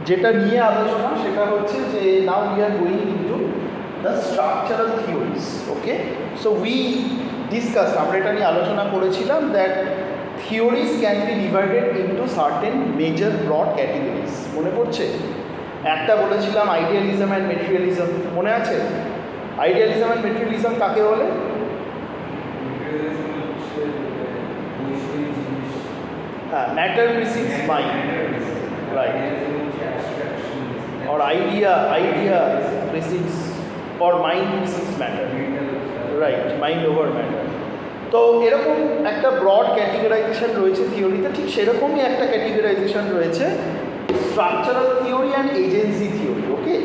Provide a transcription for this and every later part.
যেটা নিয়ে আলোচনা সেটা হচ্ছে যে now we are going into the structural theories. Okay, so we discuss, আমরা এটা নিয়ে আলোচনা করেছিলাম that theories can be divided into certain major broad categories. মনে পড়ছে? একটা বলেছিলাম আইডিয়ালিজম অ্যান্ড মেটেরিয়ালিজম, মনে আছে? আইডিয়ালিজম অ্যান্ড মেটেরিয়ালিজম কাকে বলে? হ্যাঁ, matter precedes mind, right, or idea precedes or mind precedes matter, right, mind over matter. তো এরকম একটা ব্রড ক্যাটেগরাইজেশন রয়েছে থিওরিতে, ঠিক সেরকমই একটা ক্যাটেগরাইজেশন রয়েছে structural theory and agency theory. Okay,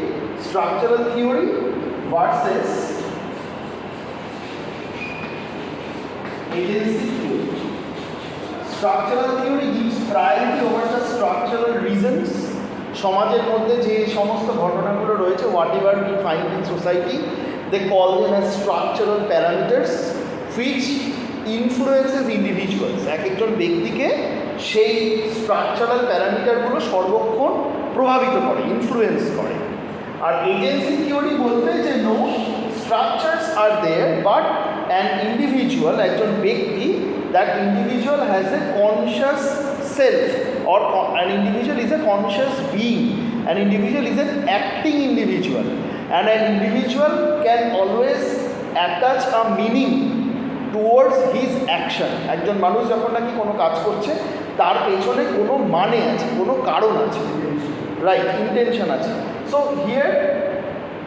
structural theory versus agency theory. Structural theory gives priority over the structural reasons. সমাজের মধ্যে যে সমস্ত ঘটনাগুলো রয়েছে, whatever we find in society, they call them as structural parameters which influences individuals. এক একজন ব্যক্তিকে সেই স্ট্রাকচারাল প্যারামিটারগুলো সর্বক্ষণ প্রভাবিত করে, ইনফ্লুয়েন্স করে। আর এজেন্সি থিওরি বলতে যে no structures are there but an individual, একজন ব্যক্তি, that individual has a conscious self or an individual is a conscious being, an individual is an acting individual, and an individual can always attach a meaning towards his action. একজন মানুষ যখন নাকি কোনো কাজ করছে তার পেছনে কোনো মানে আছে, কোনো কারণ আছে, রাইট, ইন্টেনশন আছে। So here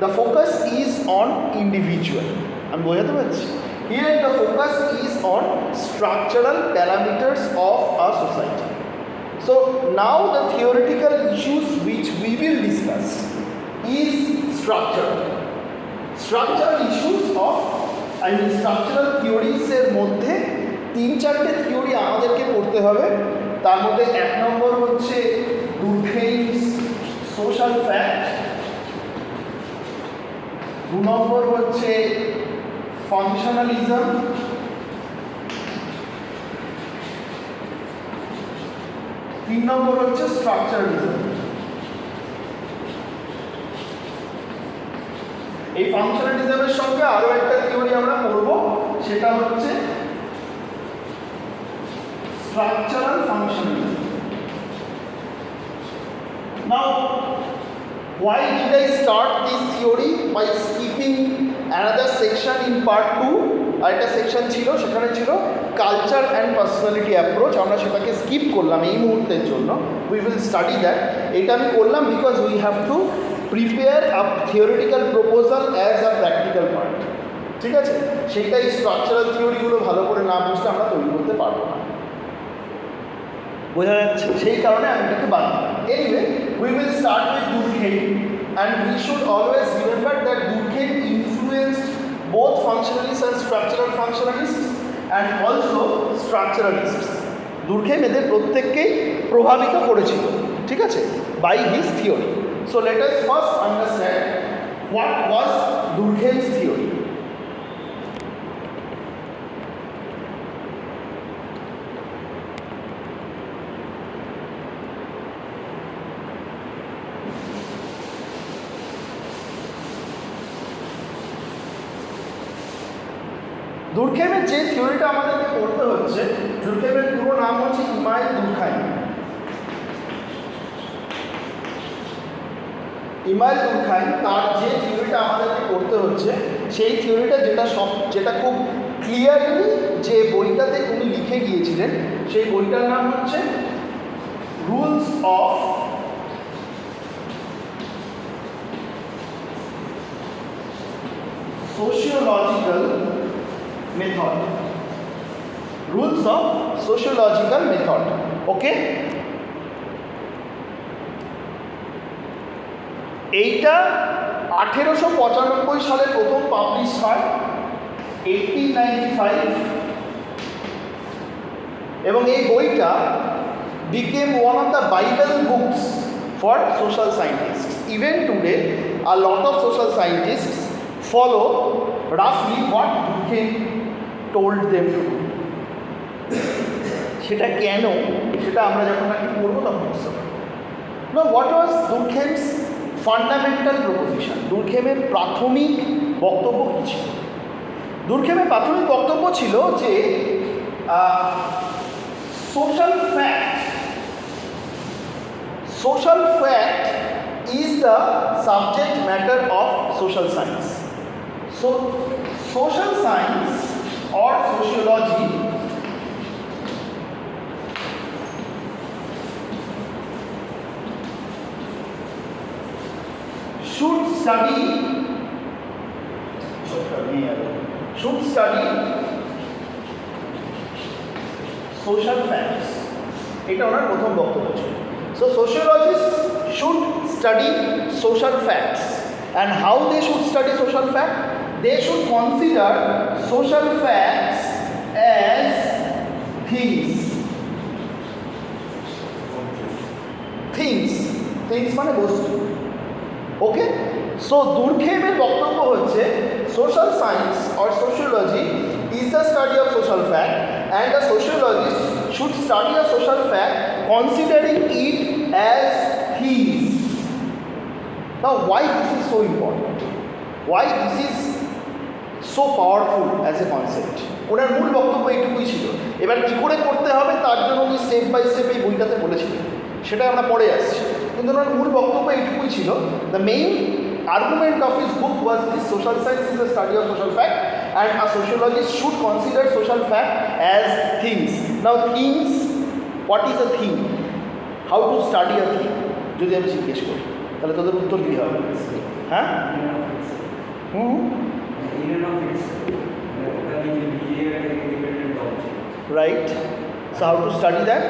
the focus is on individual. আমি বোঝাতে পারছি? Here the focus is on structural parameters of a society. So now the theoretical issues which we will discuss is structural issues of, I mean structural theories এর মধ্যে 3-4টে theory আমাদেরকে পড়তে হবে। তার মধ্যে 1 নম্বর হচ্ছে Durkheim's social fact, 2 নম্বর হচ্ছে functionalism, 3 নম্বর হচ্ছে স্ট্রাকচারালিজম। এই ফাংশনালিজমের সঙ্গে আরো একটা থিওরি আমরা পড়ব, সেটা হচ্ছে structural functionalism. Now why did I start this theory by skipping another section in part 2? আরেকটা সেকশন ছিল, সেখানে ছিল কালচার অ্যান্ড পার্সোনালিটি অ্যাপ্রোচ। আমরা সেটাকে স্কিপ করলাম এই মুহূর্তের জন্য। We will study that. এটা আমি করলাম because we have to prepare a theoretical proposal as a practical part. ঠিক আছে, সেইটাই স্ট্রাকচারাল থিওরিগুলো ভালো করে না বুঝলে আমরা তৈরি করতে পারবো না, বোঝা যাচ্ছে? সেই কারণে আমি এটাকে বাদ দিলাম। Anyway, we will start with Durkheim, and we should always remember that Durkheim influenced both functionalists and structural functionalists and also structuralists. Durkheim এদের প্রত্যেককেই প্রভাবিত করেছিল, ঠিক আছে, by his theory. So let us first understand what was Durkheim's theory. দুর্খেমের যে থিওরিটা আমাদেরকে পড়তে হচ্ছে, দুর্খেমের পুরো নাম হচ্ছে ইমানুয়েল দুর্খাইম। ইমানুয়েল দুর্খাইম তার যে থিওরিটা আমাদেরকে পড়তে হচ্ছে, সেই থিওরিটা যেটা খুব ক্লিয়ারলি যে বইটাতে উনি লিখে গিয়েছিলেন, সেই বইটার নাম হচ্ছে rules of sociological method, rules of sociological method. Okay, এইটা 1895 সালে প্রথম পাবলিশ হয়, 1895, এবং এই বইটা became one of the Bible books for social scientists. Even today, a lot of social scientists follow roughly what Durkheim told them to do. সেটা কেন, সেটা আমরা যখন নাকি পড়বো তখন বুঝতে পারবো। Now, what was Durkheim's fundamental proposition? Durkheim's প্রাথমিক বক্তব্য কী ছিল? Durkheim's প্রাথমিক বক্তব্য ছিল যে social fact is the subject matter of social science. So, social science or sociology should study social facts. এটা ওনার প্রথম বক্তব্য ছিল। So sociologists should study social facts, and how they should study social facts? They should consider social facts as things মানে বস্তু। ওকে, so দুর্খেমের বক্তব্য হচ্ছে social science or sociology is the study of social fact, and the sociologist should study a social fact considering it as things. Now why this is so important, why this is so powerful as a concept? ওনার মূল বক্তব্য এইটুকুই ছিল। এবার কী করে করতে হবে তার জন্য উনি স্টেপ বাই স্টেপ এই বইটাতে বলেছিলেন, সেটা আমরা পরে আসছি, কিন্তু ওনার মূল বক্তব্য এইটুকুই ছিল। The main argument of his book was this: social science is the study of social fact, and a sociologist should consider social fact as things. Now things, what is a thing? How to study a thing? যদি আমি জিজ্ঞেস করি তাহলে তোদের উত্তর কী হবে? হ্যাঁ, right. So how to study that?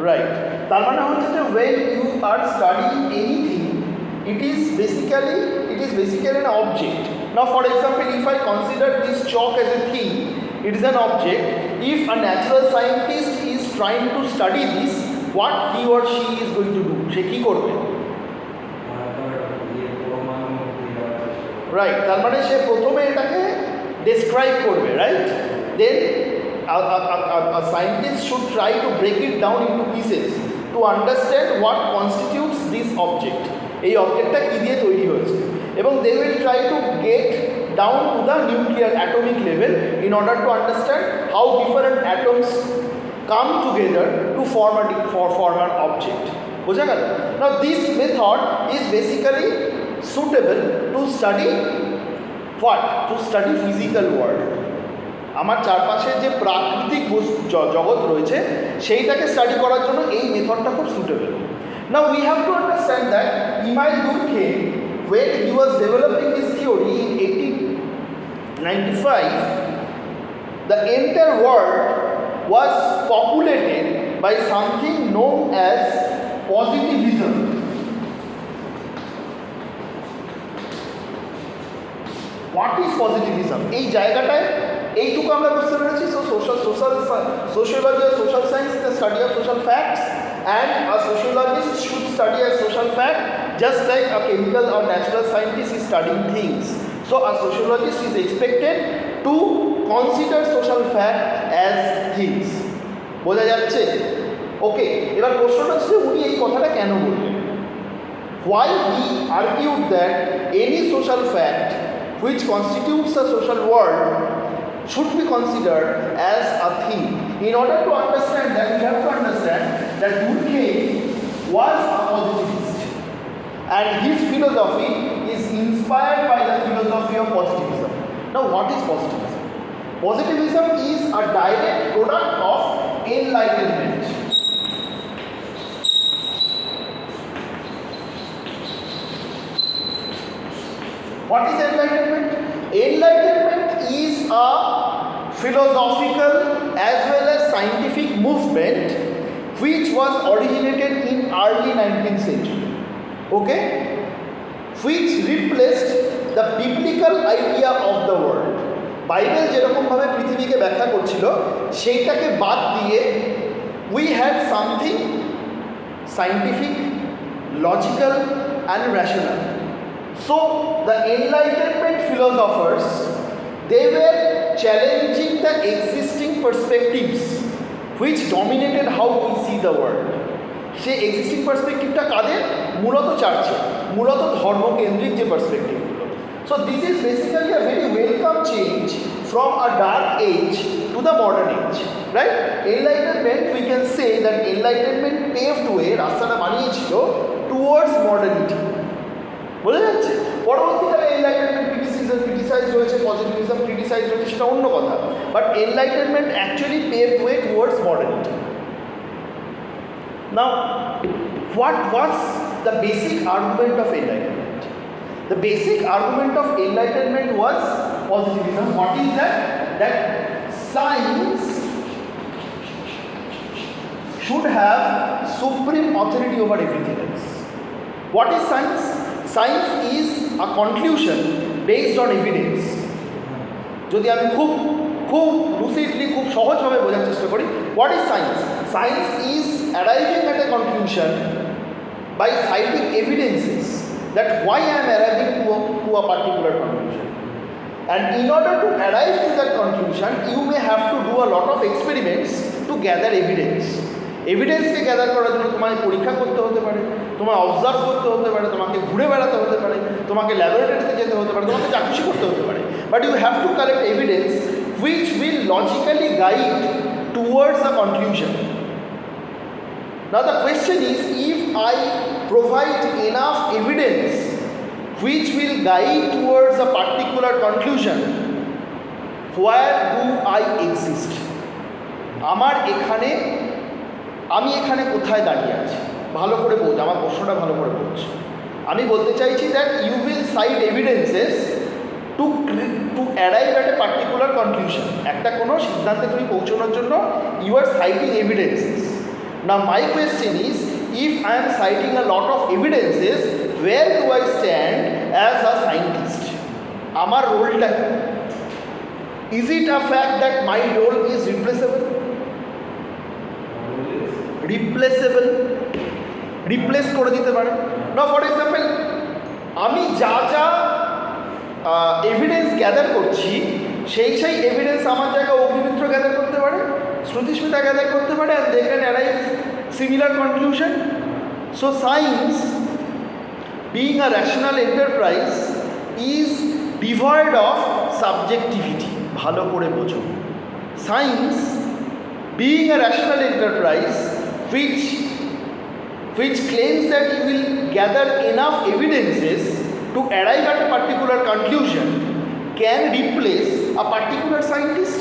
Right. তার মানে হচ্ছে যে when you are studying anything, it is basically an object. Now for example, if I consider this chalk as a thing, it is an object. If a natural scientist is trying to study this, what he or she is going to do? সে কী করবে? Right, তার মানে সে প্রথমে এটাকে describe করবে, right? Then a scientist should try to break it down into pieces to understand what constitutes this object. এই অবজেক্টটা কী দিয়ে তৈরি হয়েছে, এবং they will try to get down to the nuclear atomic level in order to understand how different atoms come together to form an object. বোঝা গেল? Now this method is basically suitable to study what? To study physical world. আমার চারপাশে যে প্রাকৃতিক জগৎ রয়েছে সেইটাকে study করার জন্য এই মেথডটা খুব suitable. Now we have to understand that Emmanuel Durkheim, when he was developing his theory in 1895, the entire world was populated by something known as positivism. What is positivism? এই জায়গাটায় এইটুকু আমরা বুঝতে পেরেছি। So sociology or social science is the study of social facts, and a sociologist should study a social fact just like a chemical or natural scientist is studying things. So a sociologist is expected to consider social fact as things. বোঝা যাচ্ছে? ওকে, এবার প্রশ্নটা হচ্ছে উনি এই কথাটা কেন বললেন? Why he argued that any social fact which constitutes a social world should be considered as a thing. In order to understand that, we have to understand that Durkheim was a positivist, and his philosophy is inspired by the philosophy of positivism. Now what is positivism? Positivism is a direct product of enlightenment. What is enlightenment? Enlightenment is a philosophical as well as scientific movement which was originated in early 19th century, okay, which replaced the biblical idea of the world. Bible যেরকমভাবে পৃথিবীকে ব্যাখ্যা করছিল সেইটাকে বাদ দিয়ে we had something scientific, logical and rational. So the Enlightenment philosophers, they were challenging the existing perspectives which dominated how we see the world. সেই existing পার্সপেক্টিভটা কাদের? মূলত চার্চে, মূলত ধর্মকেন্দ্রিক যে পার্সপেক্টিভগুলো। So this is basically a very welcome change from a dark age to the modern age, right? Enlightenment, we can say that enlightenment paved way, রাস্তাটা বানিয়েছিল টুয়ার্ডস মডার্নিটি। বোঝা যাচ্ছে? পরবর্তীকালে এনলাইটেনমেন্ট ক্রিটিসাইজ হয়েছে, পজিটিভিজম ক্রিটিসাইজ হয়েছে, সেটা অন্য কথা, but enlightenment actually paved way towards modernity. Now, what was the basic argument of enlightenment? The basic argument of enlightenment was positivism. What is that? That science should have supreme authority over everything else. What is science? Science is a conclusion based on evidence. যদি আমি খুব lucidly, খুব সহজভাবে বোঝার চেষ্টা করি, what is science? Science is arriving at a conclusion by citing evidences that why I am arriving to a particular conclusion. And in order to arrive to that conclusion, you may have to do a lot of experiments to gather evidence. এভিডেন্সকে gather করার জন্য তোমায় পরীক্ষা করতে হতে পারে, তোমায় observe করতে হতে পারে, তোমাকে ঘুরে বেড়াতে হতে পারে, তোমাকে ল্যাবরেটরিতে যেতে হতে পারে, তোমাকে চাকরি করতে হতে পারে, but you have to collect evidence which will logically guide towards a conclusion. Now the question is, if I provide enough evidence which will guide towards a particular conclusion, where do I exist? আমি এখানে কোথায় দাঁড়িয়ে আছি? ভালো করে বোঝ, আমার প্রশ্নটা ভালো করে বোঝ। আমি বলতে চাইছি that you will cite evidences to arrive at a particular conclusion. একটা কোনো সিদ্ধান্তে তুমি পৌঁছানোর জন্য you are citing evidences. Now my question is, if I am citing a lot of evidences, where do I stand as a scientist? আমার রোলটা কি? Is it a fact that my role is replaceable? Replace করে দিতে পারে না। For example, আমি যা evidence gather করছি, সেই এভিডেন্স আমার জায়গায় অগ্নিমিত্র গ্যাদার করতে পারে, শ্রুতিস্মিতা গ্যাদার করতে পারে, and they can arrive similar conclusion. So science, being a rational enterprise, is devoid of subjectivity. ভালো করে বোঝো, science being a rational enterprise which claims that you will gather enough evidences to arrive at a particular conclusion can replace a particular scientist.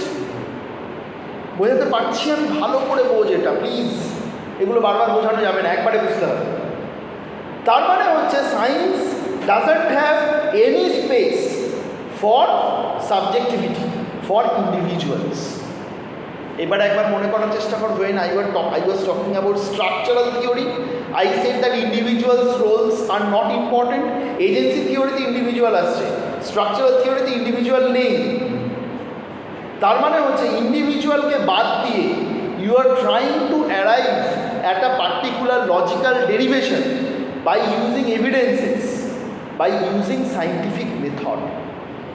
বোঝাতে পারছি আমি? ভালো করে বোঝ এটা প্লিজ, এগুলো বারবার বোঝানো যাবে না, একবারে বুঝতে হবে। তার মানে হচ্ছে science doesn't have any space for subjectivity, for individuals. এবার একবার মনে করার চেষ্টা করো, when I was talking about structural theory, I said that individuals' roles are not important. Agency theory-তে ইন্ডিভিজুয়াল আসছে, স্ট্রাকচারাল থিওরিতে ইন্ডিভিজুয়াল নেই। তার মানে হচ্ছে ইন্ডিভিজুয়ালকে বাদ দিয়ে you are trying to arrive at a particular logical derivation by using evidences, by using scientific method.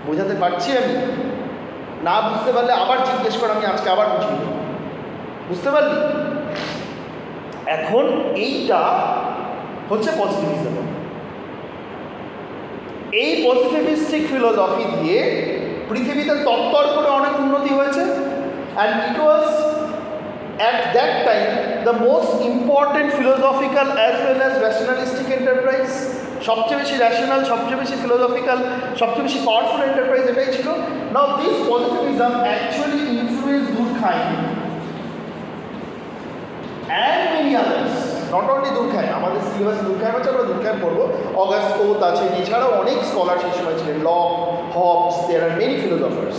বোঝাতে পারছি আমি? না বুঝতে পারলে আবার জিজ্ঞেস কর, আমি আজকে আবার বুঝিয়ে দেব। বুঝতে পারলি? এখন এইটা হচ্ছে পজিটিভিজম। এই পজিটিভিস্টিক ফিলোসফি দিয়ে পৃথিবীতে তত্তর করে অনেক উন্নতি হয়েছে, and it was at that time the most important philosophical as well as rationalistic enterprise. সবচেয়ে বেশি র্যাশনাল, সবচেয়ে বেশি ফিলোসফিক্যাল, সবচেয়ে বেশি পাওয়ারফুল এন্টারপ্রাইজ এটাই ছিল। Now this positivism actually influence Durkheim and many others, not only Durkheim, আমাদের syllabus Durkheim আছে, আমরা Durkheim পড়বো, অগাস্ট কোত আছেন, এছাড়াও অনেক স্কলার সেই সময় ছিলেন, Locke, Hobbes, there are many philosophers.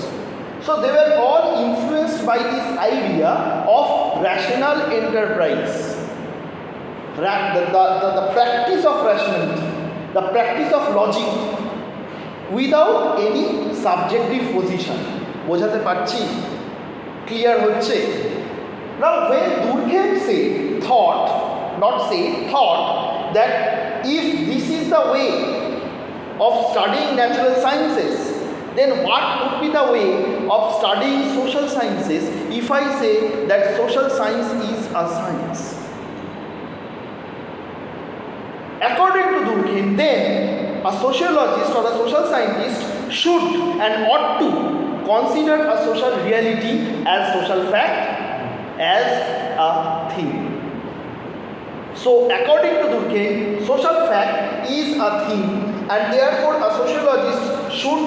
So they were all influenced by this idea of rational enterprise, the practice of rationality, the practice of logic without any subjective position. বোঝাতে পারছি? Clear হচ্ছে? Now when Durkheim thought that if this is the way of studying natural sciences, then what would be the way of studying social sciences if I say that social science is a science? According to Durkheim, then a sociologist or a social scientist should and ought to consider a social reality as social fact, as a thing. So according to Durkheim, social fact is a thing, and therefore a sociologist should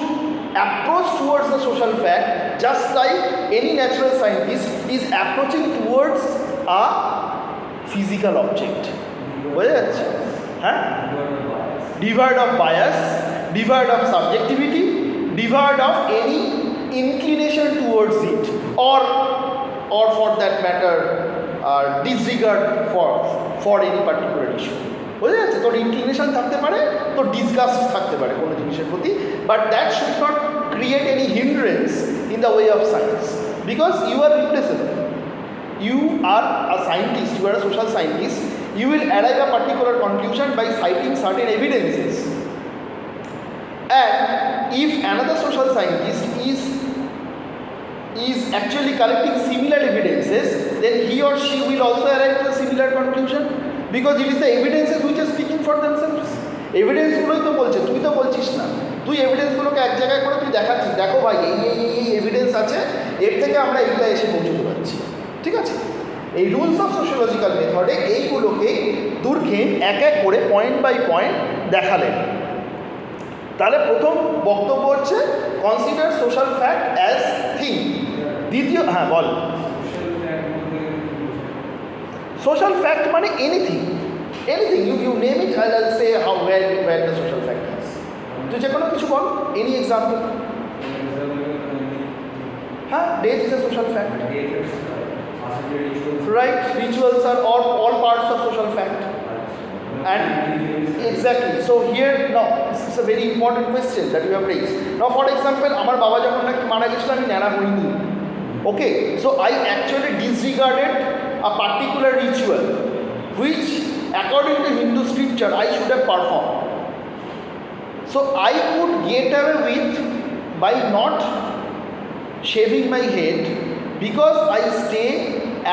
approach towards the social fact just like any natural scientist is approaching towards a physical object. বোঝা যাচ্ছে? হ্যাঁ, devoid of bias, devoid of subjectivity, devoid of any inclination towards it, or for that matter disregard for any particular issue. বোঝা যাচ্ছে? তোর inclination থাকতে পারে, তোর disgust থাকতে পারে কোনো জিনিসের প্রতি, but that should not create any hindrance in the way of science, because you are replaceable. You are a scientist, you are a social scientist, you will arrive a particular conclusion by citing certain evidences. And if another social scientist is actually collecting similar evidences, then he or she will also arrive to a similar conclusion, because it is the evidences which are speaking for themselves. এভিডেন্সগুলোই তো বলছে, তুই তো বলছিস না। তুই এভিডেন্সগুলোকে এক জায়গায় করে তুই দেখাচ্ছিস, দেখো ভাই এই এভিডেন্স আছে, এর থেকে আমরা এইটা এসে পৌঁছতে পারছি। ঠিক আছে, এই রুলস অফ সোশিওলজিক্যাল মেথডে এইগুলোকে দুর্খেম এক এক করে পয়েন্ট বাই পয়েন্ট দেখালেন। তাহলে প্রথম বক্তব্য হচ্ছে consider social fact as thing. দ্বিতীয়, হ্যাঁ বল। সোশ্যাল ফ্যাক্ট মানে anything, you name it, I'll say how where the social fact is. তুই যে কোনো কিছু বল, any example. হ্যাঁ, death is a social fact. Right, rituals are all parts of social fact. And exactly, so here now this is a very important question that you have raised. Now for example, আমার বাবা যখন নাকি মারা গেছিল আমি ন্যাড়া হইনি, okay, so I actually disregarded a particular ritual which according to Hindu scripture I should have performed. So I could get away with by not shaving my head because I stay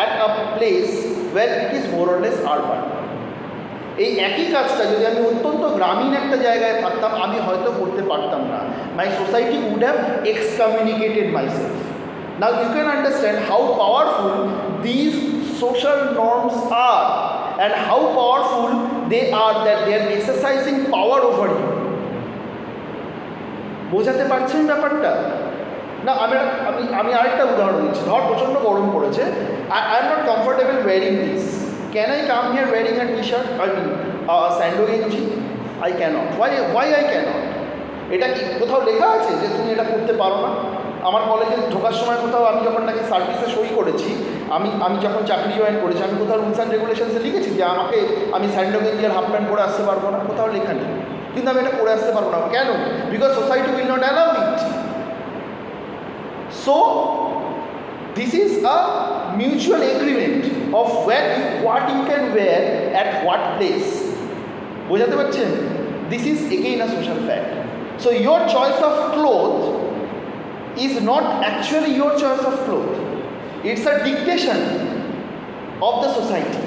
at a place where it is more or less urban. এই একই কাজটা যদি আমি অত্যন্ত গ্রামীণ একটা জায়গায় থাকতাম আমি হয়তো করতে পারতাম না। My society would have excommunicated myself. Now you can understand how powerful this social norms are and how powerful they are, that they are exercising power over you. বোঝাতে পারছেন ব্যাপারটা না? আমি আরেকটা উদাহরণ দিচ্ছি। ধর প্রচণ্ড গরম পড়েছে, I am not comfortable wearing this, can I come here wearing a T shirt, I mean স্যান্ডো গেঞ্জি? I can't. Why I can't? এটা কি কোথাও লেখা আছে যে তুমি এটা করতে পারো না? আমার কলেজে ঢোকার সময় কোথাও আমি যখন নাকি সার্ভিসে সই করেছি, আমি যখন চাকরি জয়েন করেছি, আমি কোথাও রুলস অ্যান্ড রেগুলেশনসে লিখেছি যে আমি স্যান্ডো গেঞ্জি আর হাফ প্যান্ট পরে আসতে পারবো না? কোথাও লেখা নেই, কিন্তু আমি এটা পরে আসতে পারবো না। কেন? Because society will not allow it. So this is a mutual agreement of what you can wear at what place. বোঝাতে পারছেন? This is again a social fact. So your choice of cloth is not actually your choice of cloth, it's a dictation of the society.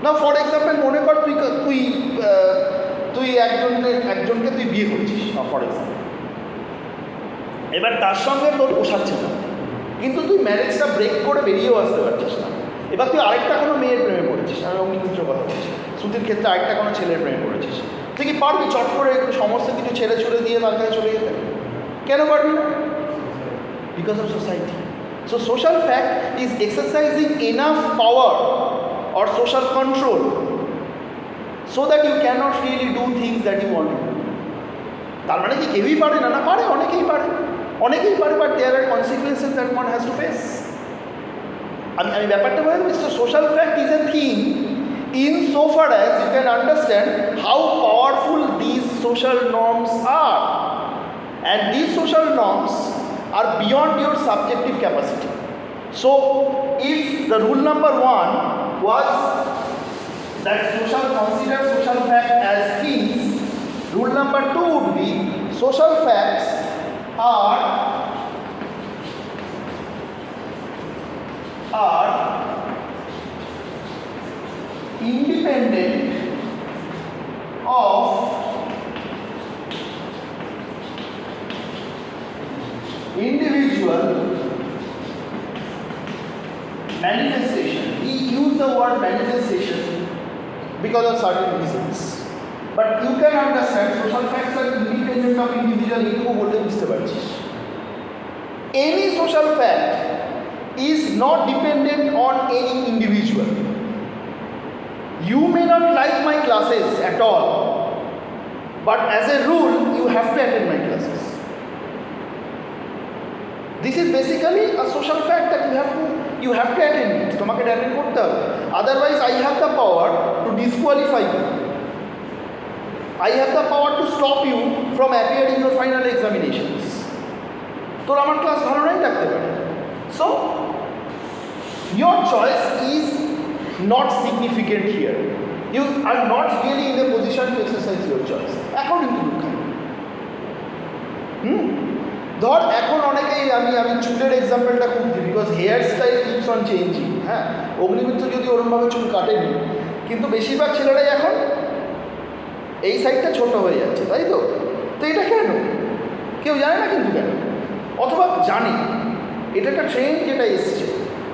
Now for example, মনে কর তুই একজনকে তুই বিয়ে করেছিস for example, এবার তার সঙ্গে তোর পোষাচ্ছে না, কিন্তু তুই ম্যারেজটা ব্রেক করে বেরিয়েও আসতে পারছিস না। এবার তুই আরেকটা কোনো মেয়ের প্রেমে পড়েছিস, আমি অগ্নিমিত্র কথা বলছি, শ্রুতির ক্ষেত্রে আরেকটা কোনো ছেলের প্রেমে পড়েছিস, তুই কি পারবি চট করে সমস্ত কিছু ছেড়ে ছুড়ে দিয়ে তার কাছে চলে যেতে? কেন পারবি না? Because of society. So social fact is exercising enough power or social control so that you can't really do things that you want to do. তার মানে কি কেউই পারে না? না, পারে, অনেকেই পারে, but there are consequences that one has to face. আমি ব্যাপারটা বলে দিচ্ছি। Social fact is a thing in so far as you can understand how powerful these social norms are. And these social norms are beyond your subjective capacity. So if the rule number 1 was that consider social fact as things, rule number 2 would be social facts are independent of individual manifestation. He used the word manifestation because of certain reasons. But you can understand social facts are independent of individual. এইটুকু বলতে বুঝতে পারছিস? Any social fact is not dependent on any individual. You may not like my classes at all, but as a rule, you have to attend my classes. This is basically a social fact that you have to attend it. তোমাকে attend করতে হবে. Otherwise, I have the power to disqualify you. I have the power to stop you from appearing in your final examinations. তোর আমার class ভালো নাই লাগতে পারে. So, your choice is not significant here. You are not really in a position to exercise your choice, according to Durkheim. ধর এখন অনেকেই আমি চুলের এক্সাম্পলটা খুব দিই, because hair style keeps on changing. হ্যাঁ, অগ্নিমিত্র যদি ওরমভাবে চুল কাটেনি, কিন্তু বেশিরভাগ ছেলেরাই এখন এই সাইডটা ছোট হয়ে যাচ্ছে, তাই তো? তো এটা কেন কেউ জানে না, কিন্তু কেন? অথবা জানি এটা একটা ট্রেন্ড যেটা এসছে,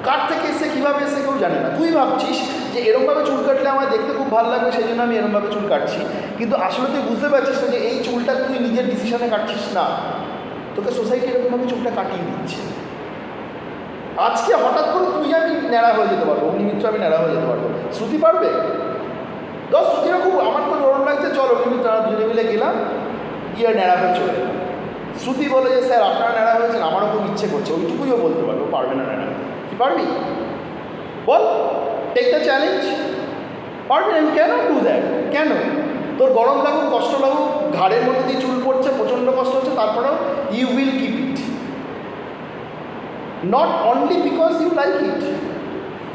কার থেকে এসছে, কীভাবে এসছে কেউ জানে না। তুই ভাবছিস যে এরমভাবে চুল কাটলে আমার দেখতে খুব ভালো লাগবে, সেই জন্য আমি এরমভাবে চুল কাটছি, কিন্তু আসলে তুই বুঝতে পারছিস না যে এই চুলটা তুই নিজের ডিসিশনে কাটছিস না, তোকে সোসাইটি এরকমভাবে চুলটা কাটিয়ে দিচ্ছে। আজকে হঠাৎ করে তুই আমি ন্যাড়া হয়ে যেতে পারবো, অগ্নিমিত্র আমি ন্যাড়া হয়ে যেতে পারবো, শ্রুতি পারবে? শ্রুতিরা খুব, আমার তো নরম লাগছে, চল অগ্নিমিত্র দুজনে মিলে গেলাম, গিয়ে ন্যাড়া হয়ে চলে এলাম। শ্রুতি বলে যে স্যার আপনারা ন্যাড়া হয়েছেন, আমারও খুব ইচ্ছে করছে, ওইটুকুইও বলতে পারবো, পারবে না ন্যাড়া। কি পারবি? বল, টেক দ্য চ্যালেঞ্জ। পারবি না? কেন ডু দ্যাট? কেন? তোর গরম লাগুক, কষ্ট লাগুক, ঘাড়ের মধ্যে দিয়ে চুল পড়ছে, প্রচণ্ড কষ্ট হচ্ছে, তারপরেও you will keep it. Not only because you like it,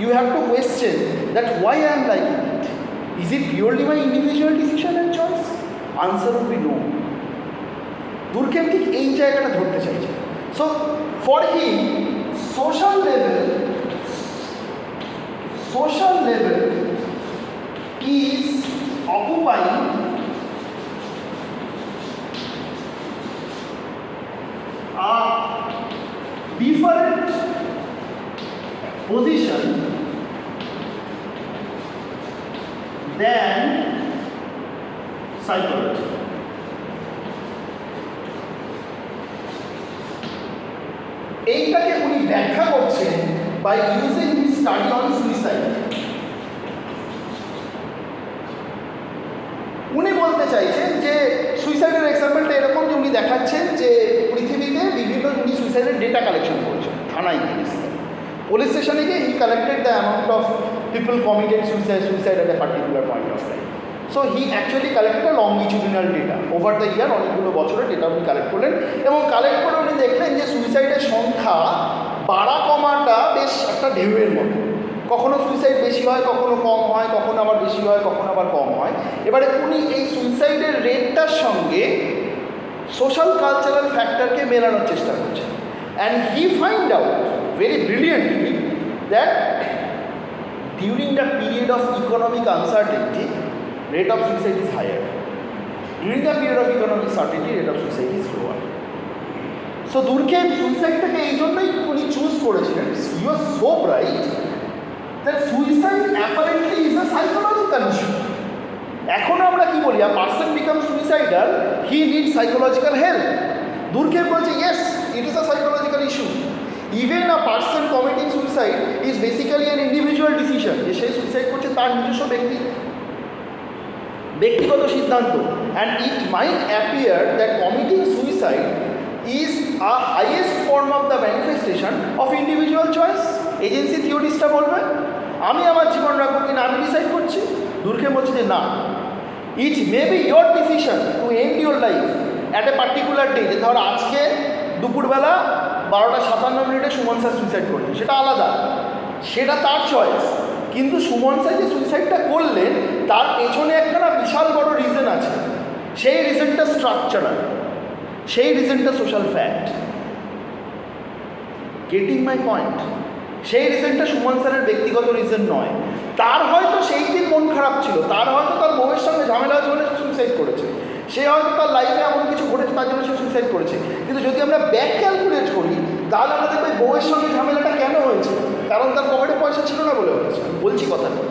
you have to question that why I am liking it. Is it purely my individual decision and choice? Answer would be no. Durkheim ঠিক এই জায়গাটা ধরতে চাইছে। So for him social level is occupying a different position than psychology. এইটাকে উনি ব্যাখ্যা করছেন by using his study on suicide. উনি বলতে চাইছেন যে সুইসাইডের এক্সাম্পলটা এরকম যে উনি দেখাচ্ছেন যে পৃথিবীতে বিভিন্ন, উনি সুইসাইডের ডেটা কালেকশন করেছেন থানায় গিয়ে, পুলিশ স্টেশনে গিয়ে he collected the amount of people committed suicide at a particular point of time. So he actually collected a longitudinal data over the year, অনেকগুলো বছরের ডেটা উনি কালেক্ট করলেন, এবং কালেক্ট করে উনি দেখলেন যে সুইসাইডের সংখ্যা বাড়া কমাটা বেশ একটা ঢেউয়ের মতো। কখনো সুইসাইড বেশি হয়, কখনো কম হয়, কখনো আবার বেশি হয়, কখনো আবার কম হয়। এবারে উনি এই সুইসাইডের রেটটার সঙ্গে সোশ্যাল কালচারাল ফ্যাক্টরকে মেলানোর চেষ্টা করছেন। And he find out very brilliantly that during the period of economic uncertainty, rate of suicide is higher. During the period of economic certainty, rate of suicide is lower. So Durkheim সুইসাইডটাকে এই জন্যই উনি choose করেছিলেন, he was so bright that suicide apparently is a psychological issue. এখন আমরা কি বলি, a person becomes suicidal, he needs psychological help. Durkheim বলছে yes, it is a psychological issue. Even a person committing suicide is basically an individual decision. যে সে suicide করছে তার নিজস্ব ব্যক্তিগত সিদ্ধান্ত। And it might appear that committing suicide is a highest form of the manifestation of individual choice. Agency থিওরিস্টটা বলবে আমি আমার জীবন রাখবো কিনা আমি ডিসাইড করছি। Durkheim বলছে যে না, it may be your decision to end your life at a particular day. যে ধর আজকে দুপুরবেলা 12:57 সুমন স্যার সুইসাইড করলেন, সেটা আলাদা, সেটা তার চয়েস। কিন্তু সুমন স্যার যে সুইসাইডটা করলেন তার পেছনে একটা না বিশাল বড় রিজন আছে, সেই রিজনটা স্ট্রাকচারাল। সেই রিজনটা social fact. Getting my point? সেই রিজনটা সুমন স্যারের ব্যক্তিগত রিজন নয়। তার হয়তো সেই দিন মন খারাপ ছিল, তার হয়তো তার বউয়ের সঙ্গে ঝামেলা হয়েছে বলে সুইসাইড করেছে, সে হয়তো তার লাইফে এমন কিছু ঘটেছে তার জন্য সে সুইসাইড করেছে। কিন্তু যদি আমরা ব্যাক ক্যালকুলেট করি তাহলে আমরা দেখবো বউয়ের সঙ্গে ঝামেলাটা কেন হয়েছে, কারণ তার পকেটে পয়সা ছিল না বলে হয়েছে। বলছি কথাটা।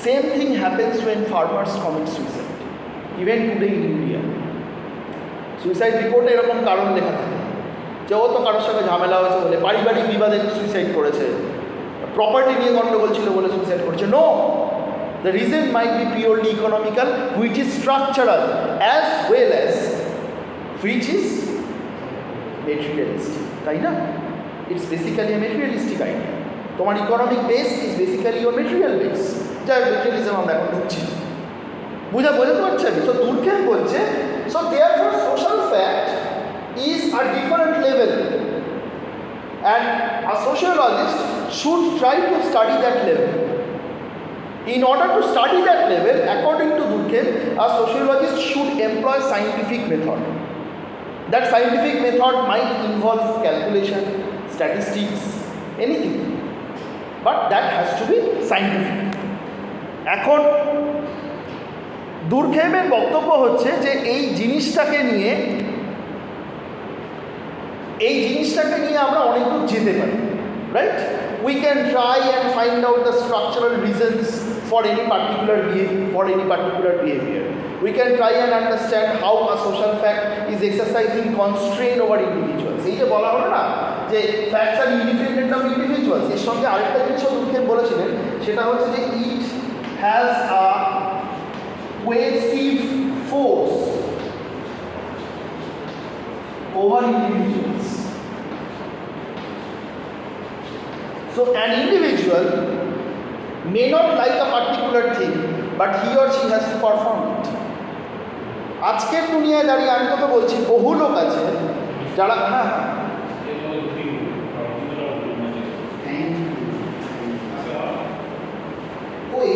Same thing happens when farmers commit suicide, even today in India. Suicide রিপোর্টে এরকম কারণ লেখা থাকে যে ও তো কারোর সঙ্গে ঝামেলা হয়েছে বলে, পারিবারিক বিবাদে সুইসাইড করেছে, প্রপার্টি নিয়ে গণ্ডগোল ছিল বলে সুইসাইড করেছে। No, the reason might be purely economical, which is structural as well as which is materialistic, তাই না? It's basically a materialistic idea. তোমার economic base is basically your material base. যাই মেটেরিয়ালিজম আমরা এখন ঢুকছি, বোঝাতে পারছি আমি। তো দুর্খেম বলছে, so therefore social fact is a different level and a sociologist should try to study that level. In order to study that level, according to Durkheim, a sociologist should employ scientific method. That scientific method might involve calculation, statistics, anything, but that has to be scientific. এখন দুর্খেমের বক্তব্য হচ্ছে যে এই জিনিসটাকে নিয়ে আমরা অনেক দূর যেতে পারি, right? We can try and find out the structural reasons for any particular behaviour. We can try and understand how a social fact is exercising constraint over individuals. এই যে বলা হলো না যে facts are independent of individuals, এর সঙ্গে আরেকটা জিনিসও দুর্খেম বলেছিলেন, সেটা হচ্ছে যে it has a coercive force over individuals. So an individual may not like a particular thing, but he or she has to perform it. আজকের দুনিয়ায় দাঁড়িয়ে আমি তোকে বলছি, বহু লোক আছে যারা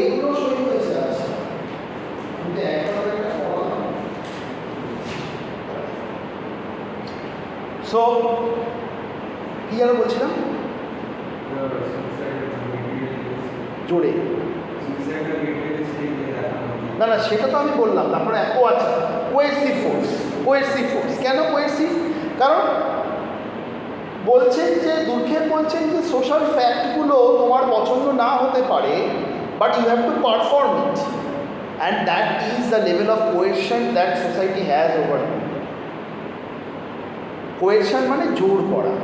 এগুলো সই হয়েছে আছে। সো কি যেন বলছিলাম জোরে, না সেটা তো আমি বললাম। তারপরে ও আচ্ছা, কোয়েরসিভ ফোর্স। কেন কোয়েরসিভ? কারণ বলছেন যে দুর্খেম বলছেন যে সোশ্যাল ফ্যাক্টগুলো তোমার পছন্দ না হতে পারে, but you have to perform it, and that is the level of coercion that society has over you. Coercion মানে জোর করা,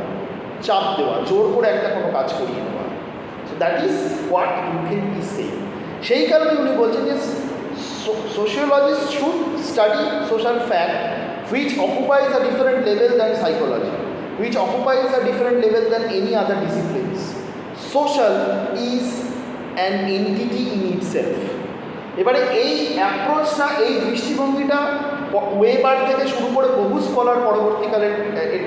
চাপ দেওয়া, জোর করে একটা কোনো কাজ করিয়ে নেওয়া। So that is what Durkheim is saying. সেই কারণে উনি বলছেন যে sociologists should study social fact which occupies a different level than psychology, which occupies a different level than any other disciplines. Social is an entity in itself. এবারে এই অ্যাপ্রোচটা, এই দৃষ্টিভঙ্গিটা weber থেকে শুরু করে বহু স্কলার পরবর্তীকালে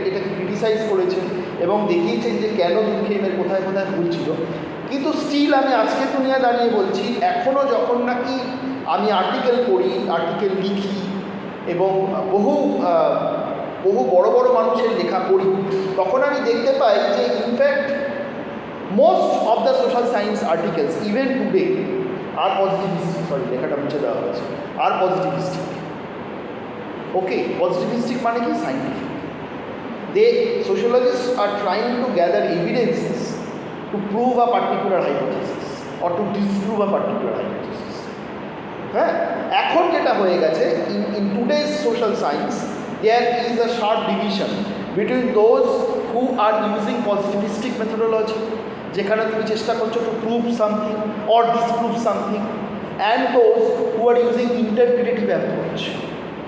এটাকে ক্রিটিসাইজ করেছেন এবং দেখিয়েছেন যে কেন দুর্খেমের কোথায় কোথায় ভুল ছিল। কিন্তু স্টিল আমি আজকের দুনিয়া দাঁড়িয়ে বলছি, এখনও যখন নাকি আমি আর্টিকেল পড়ি, আর্টিকেল লিখি এবং বহু বড় বড় মানুষের লেখা পড়ি, তখন আমি দেখতে পাই যে in fact most of the social science articles even today are positivistic, লেখাটা মুছে দেওয়া হয়েছে, আর পজিটিভিস্টিক। ওকে, পজিটিভিস্টিক মানে কি? Scientific. Sociologists are trying to gather evidences to prove a particular hypothesis or to disprove a particular hypothesis. হ্যাঁ, এখন যেটা হয়ে গেছে, in today's social science there is a sharp division between those who are using positivistic methodology, যেখানে তুমি চেষ্টা করছো to prove something or disprove something, and those who are using interpretative approach.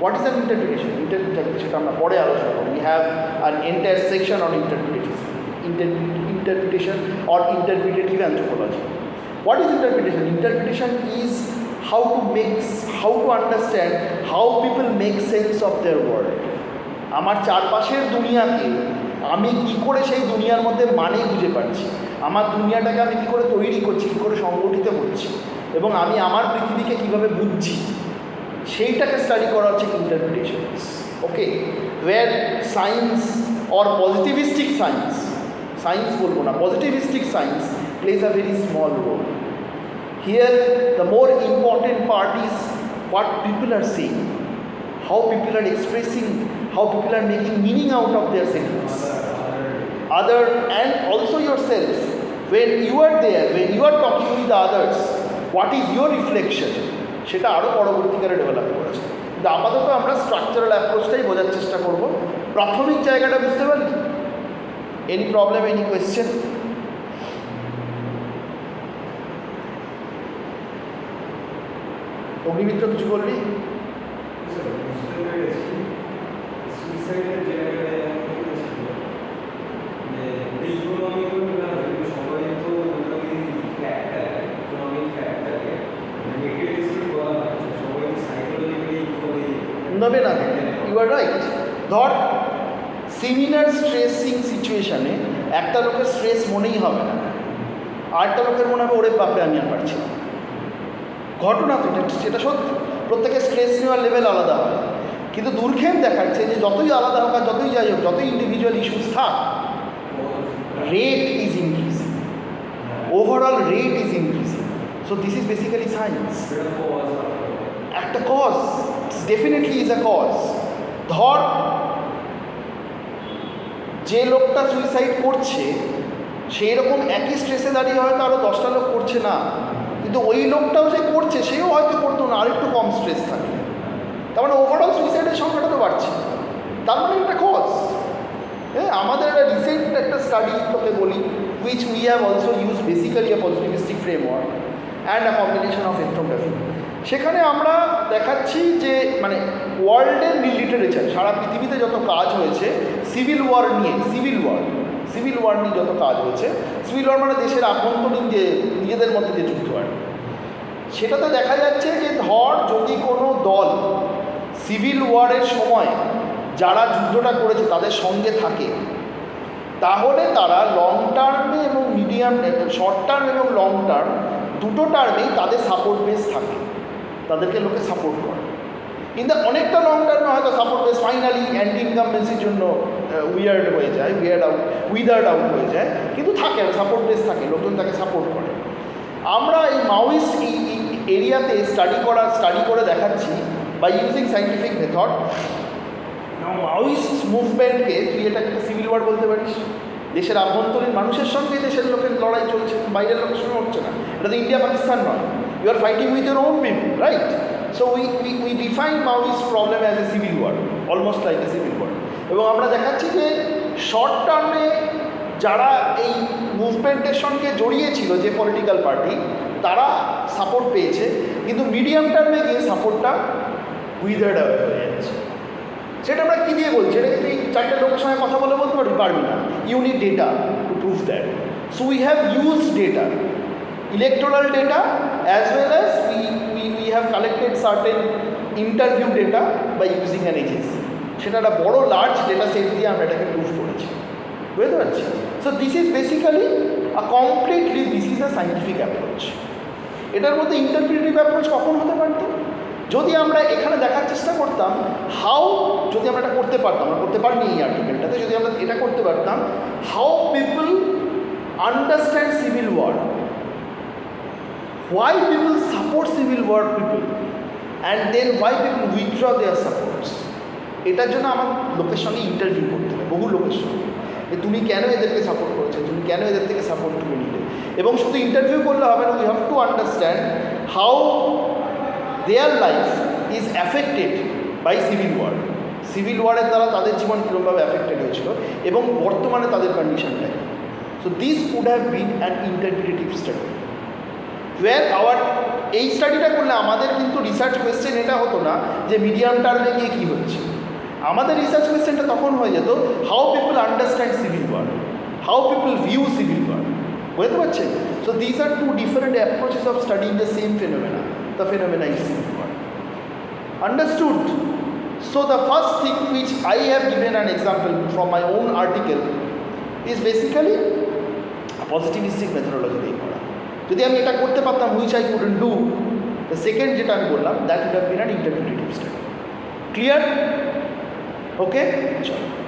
What is an interpretation? Interpretation আমরা পরে আলোচনা করব। We have an entire section on interpretation or interpretative anthropology. What is interpretation? Interpretation is how to understand how people make sense of their world. আমার চারপাশের দুনিয়াকে আমি কি করে সেই দুনিয়ার মধ্যে মানে বুঝে পাচ্ছি, আমার দুনিয়াটাকে আমি কী করে তৈরি করছি, কী করে সংগঠিত করছি, এবং আমি আমার পৃথিবীকে কীভাবে বুঝছি, সেইটাকে স্টাডি করা হচ্ছে interpretations. okay, where science or positivistic science বলবো না, positivistic science plays a very small role. Here the more important part is what people are saying, how people are expressing, how people are making meaning out of their sentence. Other and also yourself, when you are there, when you are talking with the others, what is your reflection, সেটা আরও পরবর্তীকালে develop করেছে। কিন্তু আপাতত আমরা structural অ্যাপ্রোচটাই বোঝার চেষ্টা করব। প্রাথমিক জায়গাটা বুঝতে পারলি? Any problem, any question? Agnimitra কিছু বলবি? নেবে না, ইউ আর রাইট। ধর সিমিলার স্ট্রেসিং সিচুয়েশানে একটা লোকের স্ট্রেস মনেই হবে না, আরেকটা লোকের মনে হবে ওরে বাপরে আমি আর পারছি না। ঘটনা তো সেটা সত্যি, প্রত্যেকের স্ট্রেস নেওয়ার লেভেল আলাদা হয়। কিন্তু দুর্খেম দেখাচ্ছে যে যতই আলাদা হোক আর যতই যাই হোক, যতই ইন্ডিভিজুয়াল ইস্যুস থাক, rate is increasing, overall rate is increasing. So this is basically science. একটা cause, definitely is a cause. ধর যে লোকটা সুইসাইড করছে সেই রকম একই স্ট্রেসে দাঁড়িয়ে হয়তো আরও 10টা লোক করছে না, কিন্তু ওই লোকটাও যে করছে সেও হয়তো করতো না, আরেকটু কম স্ট্রেস থাকে। তার মানে ওভারঅল সুইসাইডের সংখ্যাটা তো বাড়ছে, তার মানে একটা কজ। হ্যাঁ, আমাদের একটা রিসেন্ট একটা স্টাডি তোকে বলি, which we have also used basically a positivistic framework and a combination of ethnography. সেখানে আমরা দেখাচ্ছি যে মানে ওয়ার্ল্ডের লিটারেচার, সারা পৃথিবীতে যত কাজ হয়েছে সিভিল ওয়ার নিয়ে, সিভিল ওয়ার নিয়ে যত কাজ হয়েছে, সিভিল ওয়ার মানে দেশের আভ্যন্তরীণ যে নিজেদের মধ্যে যে যুদ্ধ আর সেটাতে দেখা যাচ্ছে যে ধর যদি কোনো দল সিভিল ওয়ারের সময় যারা যুদ্ধটা করেছে তাদের সঙ্গে থাকে, তাহলে তারা লং টার্মে এবং মিডিয়াম, শর্ট টার্ম এবং লং টার্ম দুটো টার্মেই তাদের সাপোর্ট বেস থাকে, তাদেরকে লোকে সাপোর্ট করে। কিন্তু অনেকটা লং টার্মে হয়তো সাপোর্ট বেস ফাইনালি অ্যান্টি ইনকামবেন্সির জন্য উইদার্ড হয়ে যায়, উইদার্ড আউট হয়ে যায়, কিন্তু থাকে সাপোর্ট বেস থাকে, লোকজন তাকে সাপোর্ট করে। আমরা এই মাওয়িস্ট এরিয়াতে স্টাডি করে দেখাচ্ছি by using scientific method. Maoist মুভমেন্টকে তুই এটাকে একটা সিভিল ওয়ার বলতে পারিস। দেশের আভ্যন্তরীণ মানুষের সঙ্গে দেশের লোকের লড়াই চলছে, বাইরের লোকের সঙ্গে হচ্ছে না। এটা তো ইন্ডিয়া পাকিস্তান নয়, you are fighting with your own people, right? So we define Maoist problem as a civil war, almost like a civil war. এবং আমরা দেখাচ্ছি যে শর্ট টার্মে যারা এই মুভমেন্টের সঙ্গে জড়িয়েছিল, যে পলিটিক্যাল পার্টি, তারা সাপোর্ট পেয়েছে, কিন্তু মিডিয়াম টার্মে গিয়ে সাপোর্টটা উইদার্ড আউট হয়ে যাচ্ছে। সেটা আমরা কী দিয়ে বলছি? এটাকে তুই 4টে লোকের সঙ্গে কথা বলতে পারবি না। You need data to prove that. So we have used data, electoral data, as well as we have collected certain interview data by using an agency. সেটা একটা বড় লার্জ ডেটা সেট দিয়ে আমরা এটাকে প্রুভ করেছি, বুঝতে পারছি? So this is basically this is a scientific approach. এটার মধ্যে ইন্টারপ্রিটেটিভ অ্যাপ্রোচ কখন হতে পারত? যদি আমরা এখানে দেখার চেষ্টা করতাম যদি আমরা এটা করতে পারতাম, আমরা করতে পারিনি এই আর্টিকেলটাতে, যদি আমরা এটা করতে পারতাম, how people understand civil war, why people support civil war people, and then why people withdraw their supports. এটার জন্য আমার লোকের সঙ্গে ইন্টারভিউ করতে হবে, বহু লোকের সঙ্গে, যে তুমি কেন এদেরকে সাপোর্ট করেছো, তুমি কেন এদের থেকে সাপোর্ট তুলে নিলে। এবং শুধু ইন্টারভিউ করলে হবে না, we have to understand how their life is affected by civil war. Civil ওয়ারের দ্বারা তাদের জীবন কীরকমভাবে অ্যাফেক্টেড হয়েছিল এবং বর্তমানে তাদের কন্ডিশনটা কী। So this would have been an interpretative study. এই স্টাডিটা করলে আমাদের কিন্তু রিসার্চ কোয়েশ্চেন এটা হতো না যে মিডিয়াম টার্মে গিয়ে কী হচ্ছে। আমাদের রিসার্চ কোয়েশ্চেনটা তখন হয়ে যেত how people understand civil war, how people view civil war, বুঝতে পারছেন? So this are two different approaches of studying the same phenomena, the phenomena is civil war. Understood? So the first thing which I have given an example from my own article is basically a positivistic methodology দিয়ে করা। যদি আমি এটা করতে পারতাম, which I couldn't do, the second যেটা আমি বললাম, that would have been an interpretative study. Clear? Okay, চলো।